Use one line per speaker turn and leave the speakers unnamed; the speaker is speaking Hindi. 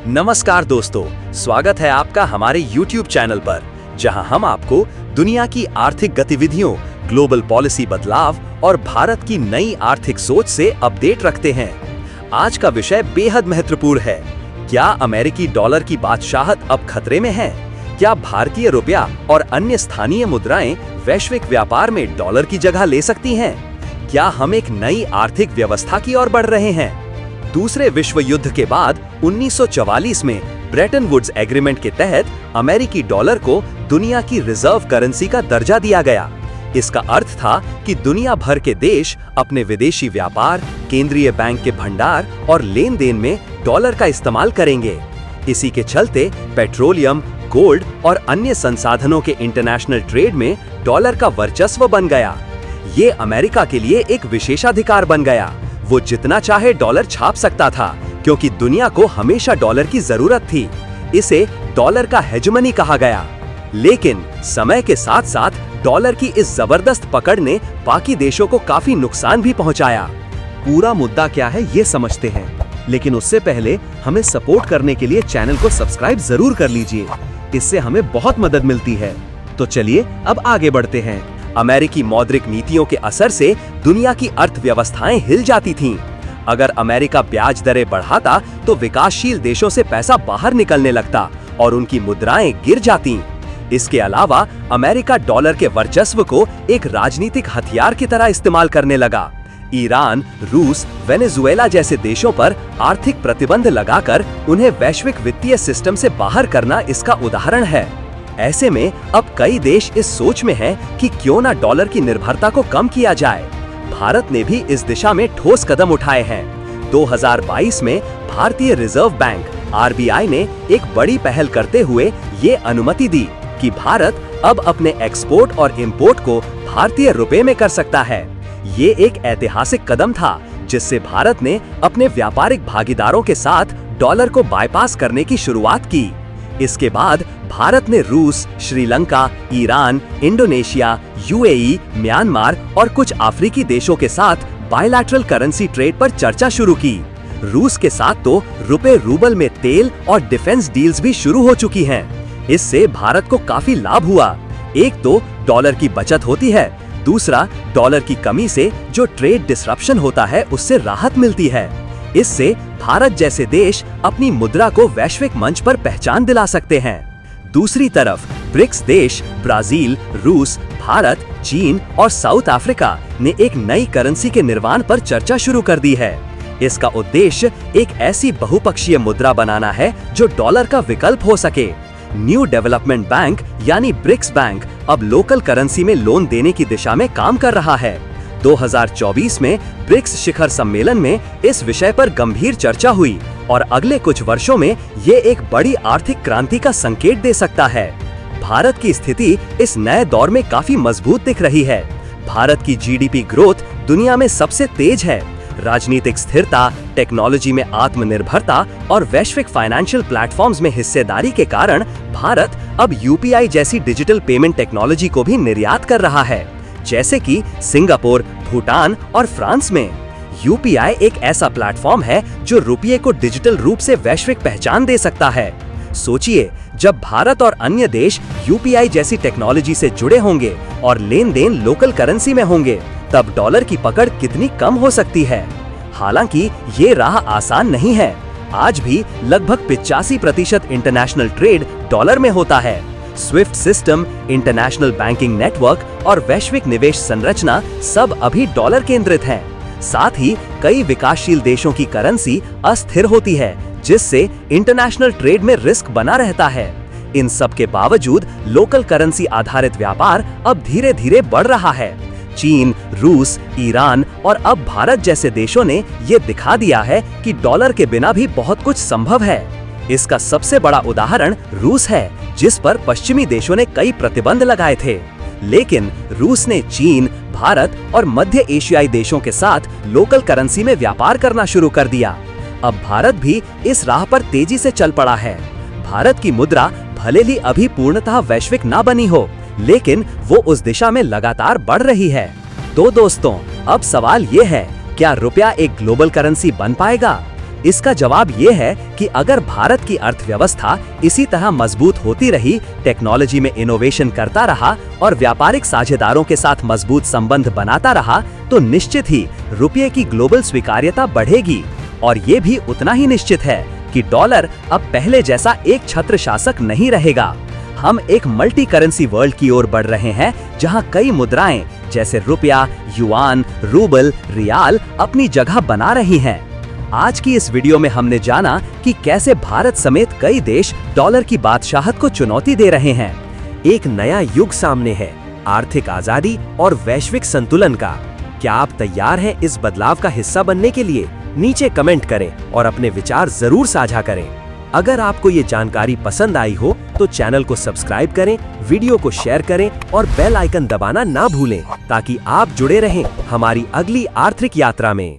नमस्कार दोस्तों, स्वागत है आपका हमारे YouTube चैनल पर, जहां हम आपको दुनिया की आर्थिक गतिविधियों, ग्लोबल पॉलिसी बदलाव और भारत की नई आर्थिक सोच से अपडेट रखते हैं। आज का विषय बेहद महत्वपूर्ण है। क्या अमेरिकी डॉलर की बादशाहत अब खतरे में है? क्या भारतीय रुपया और अन्य स्थानीय मुद्राएं वैश्विक व्यापार में डॉलर की जगह ले सकती हैं? क्या हम एक नई आर्थिक व्यवस्था की ओर बढ़ रहे हैं? दूसरे विश्व युद्ध के बाद 1944 में ब्रेटन वुड्स एग्रीमेंट के तहत अमेरिकी डॉलर को दुनिया की रिजर्व करेंसी का दर्जा दिया गया। इसका अर्थ था कि दुनिया भर के देश अपने विदेशी व्यापार, केंद्रीय बैंक के भंडार और लेन देन में डॉलर का इस्तेमाल करेंगे। इसी के चलते पेट्रोलियम, गोल्ड और अन्य संसाधनों के इंटरनेशनल ट्रेड में डॉलर का वर्चस्व बन गया। ये अमेरिका के लिए एक विशेषाधिकार बन गया। वो जितना चाहे डॉलर छाप सकता था, क्योंकि दुनिया को हमेशा डॉलर की जरूरत थी। इसे डॉलर का हेजेमनी कहा गया। लेकिन समय के साथ साथ डॉलर की इस जबरदस्त पकड़ ने बाकी देशों को काफी नुकसान भी पहुंचाया।
पूरा मुद्दा क्या है ये समझते हैं, लेकिन उससे पहले हमें सपोर्ट करने के लिए चैनल को सब्सक्राइब जरूर कर लीजिए। इससे हमें बहुत मदद मिलती है। तो चलिए अब आगे बढ़ते हैं।
अमेरिकी मौद्रिक नीतियों के असर से दुनिया की अर्थव्यवस्थाएं हिल जाती थीं। अगर अमेरिका ब्याज दरें बढ़ाता तो विकासशील देशों से पैसा बाहर निकलने लगता और उनकी मुद्राएं गिर जातीं। इसके अलावा अमेरिका डॉलर के वर्चस्व को एक राजनीतिक हथियार की तरह इस्तेमाल करने लगा। ईरान, रूस, वेनेजुएला जैसे देशों पर आर्थिक प्रतिबंध लगाकर उन्हें वैश्विक वित्तीय सिस्टम से बाहर करना इसका उदाहरण है। ऐसे में अब कई देश इस सोच में हैं कि क्यों ना डॉलर की निर्भरता को कम किया जाए। भारत ने भी इस दिशा में ठोस कदम उठाए हैं। 2022 में भारतीय रिजर्व बैंक (RBI) ने एक बड़ी पहल करते हुए ये अनुमति दी कि भारत अब अपने एक्सपोर्ट और इंपोर्ट को भारतीय रुपए में कर सकता है। ये एक ऐतिहासिक कदम था, जिससे भारत ने अपने व्यापारिक भागीदारों के साथ डॉलर को बाईपास करने की शुरुआत की। इसके बाद भारत ने रूस, Sri Lanka, Iran, Indonesia, UAE, Myanmar और कुछ अफ्रीकी देशों के साथ बायलैटरल करेंसी ट्रेड पर चर्चा शुरू की। रूस के साथ तो रुपए रूबल में तेल और डिफेंस डील्स भी शुरू हो चुकी हैं। इससे भारत को काफी लाभ हुआ। एक तो डॉलर की बचत होती है, दूसरा डॉलर की कमी से जो ट्रेड डिसरप्शन होता है उससे राहत मिलती है। इससे भारत जैसे देश अपनी मुद्रा को वैश्विक मंच पर पहचान दिला सकते हैं। दूसरी तरफ ब्रिक्स देश ब्राजील, रूस, भारत, चीन और साउथ अफ्रीका ने एक नई करेंसी के निर्माण पर चर्चा शुरू कर दी है। इसका उद्देश्य एक ऐसी बहुपक्षीय मुद्रा बनाना है जो डॉलर का विकल्प हो सके। न्यू डेवलपमेंट बैंक यानी ब्रिक्स बैंक अब लोकल करेंसी में लोन देने की दिशा में काम कर रहा है। 2024 में ब्रिक्स शिखर सम्मेलन में इस विषय पर गंभीर चर्चा हुई और अगले कुछ वर्षों में ये एक बड़ी आर्थिक क्रांति का संकेत दे सकता है। भारत की स्थिति इस नए दौर में काफी मजबूत दिख रही है। भारत की GDP ग्रोथ दुनिया में सबसे तेज है। राजनीतिक स्थिरता, टेक्नोलॉजी में आत्मनिर्भरता और वैश्विक फाइनेंशियल प्लेटफॉर्म्स में हिस्सेदारी के कारण भारत अब UPI जैसी डिजिटल पेमेंट टेक्नोलॉजी को भी निर्यात कर रहा है, जैसे कि सिंगापुर, भूटान और फ्रांस में। UPI एक ऐसा प्लेटफॉर्म है जो रुपये को डिजिटल रूप से वैश्विक पहचान दे सकता है। सोचिए, जब भारत और अन्य देश UPI जैसी टेक्नोलॉजी से जुड़े होंगे और लेन देन लोकल करेंसी में होंगे, तब डॉलर की पकड़ कितनी कम हो सकती है। हालांकि ये राह आसान नहीं है। आज भी लगभग 85% इंटरनेशनल ट्रेड डॉलर में होता है। Swift system, international banking network और वैश्विक निवेश संरचना सब अभी डॉलर केंद्रित हैं। साथ ही कई विकासशील देशों की करेंसी अस्थिर होती है, जिससे इंटरनेशनल ट्रेड में रिस्क बना रहता है। इन सब के बावजूद लोकल करेंसी आधारित व्यापार अब धीरे धीरे बढ़ रहा है। चीन, रूस, ईरान और अब भारत जैसे देशों ने ये दिखा दिया है कि डॉलर के बिना भी बहुत कुछ संभव है। इसका सबसे बड़ा उदाहरण रूस है, जिस पर पश्चिमी देशों ने कई प्रतिबंध लगाए थे। लेकिन रूस ने चीन, भारत और मध्य एशियाई देशों के साथ लोकल करेंसी में व्यापार करना शुरू कर दिया। अब भारत भी इस राह पर तेजी से चल पड़ा है। भारत की मुद्रा भले ही अभी पूर्णतः वैश्विक ना बनी हो, लेकिन वो उस दिशा में लगातार बढ़ रही है। तो दोस्तों, अब सवाल ये है, क्या रुपया एक ग्लोबल करेंसी बन पाएगा? इसका जवाब ये है कि अगर भारत की अर्थव्यवस्था इसी तरह मजबूत होती रही, टेक्नोलॉजी में इनोवेशन करता रहा और व्यापारिक साझेदारों के साथ मजबूत संबंध बनाता रहा, तो निश्चित ही रुपये की ग्लोबल स्वीकार्यता बढ़ेगी। और ये भी उतना ही निश्चित है कि डॉलर अब पहले जैसा एक छत्र शासक नहीं रहेगा। हम एक मल्टी करेंसी वर्ल्ड की ओर बढ़ रहे हैं, जहां कई मुद्राएं जैसे रुपया, युआन, रूबल, रियाल अपनी जगह बना रही हैं। आज की इस वीडियो में हमने जाना कि कैसे भारत समेत कई देश डॉलर की बादशाहत को चुनौती दे रहे हैं।
एक नया युग सामने है, आर्थिक आजादी और वैश्विक संतुलन का। क्या आप तैयार हैं इस बदलाव का हिस्सा बनने के लिए? नीचे कमेंट करें और अपने विचार जरूर साझा करें। अगर आपको ये जानकारी पसंद आई हो तो चैनल को सब्सक्राइब करें, वीडियो को शेयर करें और बेल आइकन दबाना ना भूलें, ताकि आप जुड़े रहें हमारी अगली आर्थिक यात्रा में।